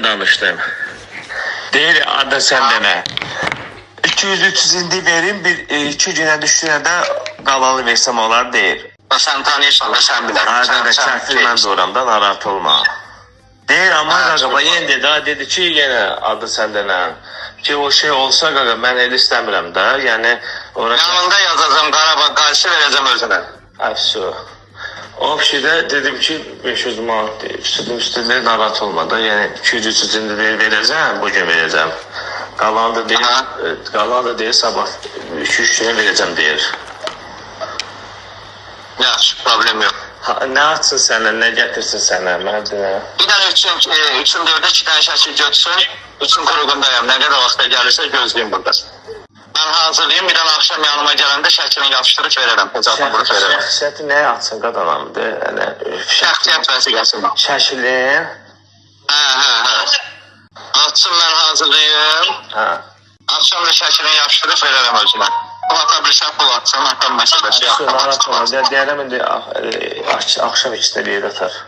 danışdım. Deyir adı səndə nə? 200-300 indi verim, bir 2 günə düşdüyəndə qalanı versəm olar deyir. Sən tanıyırsan da sən bilər. Hə, kərfil mən duramda, narahat olma. Deyir, amma qaqa, yenə daha dedi ki, yenə adı səndə nə? Ki o şey olsa qaqa, mən elə istəmirəm də, yəni... Yanında yazacağım, Qarabağ qaysı verəcəm özünə. Əfsu. O şeydə dedim ki, 500 manat deyib, üstündə narahat olmadı, yəni 200-300 indi verəcəm, bugün verəcəm. Qalan da deyir, sabah 2-3 günə verəcəm deyir. Yaxşı, problem yox. Nə açsın sənə, nə gətirsin sənə, mən deyirəm. Bir dənə 3-ün 4-ə 2 dənə şəkil götürsün, 3-ün qurğundayım, nə qədər vaxtda gəlirsə gözləyim burada. Mən hazırlayayım, bir dənə axşam yanıma gələndə şəklini yapışdırıb verərəm, pecatını vurup verərəm. Şəxsiyyəti nəyə açsın qadanamdır? Şəxsiyyət vəsiqəsini. Şəkilin? Hə. Açsın, mən hazırlayayım. Hə. Akşam da şəklini yapışdırıb verərəm özümə. Bu ata bilsən, bu atsın, atam məsələsi yaxın. Deyərəm, indi axşam ikisində bir yer atar.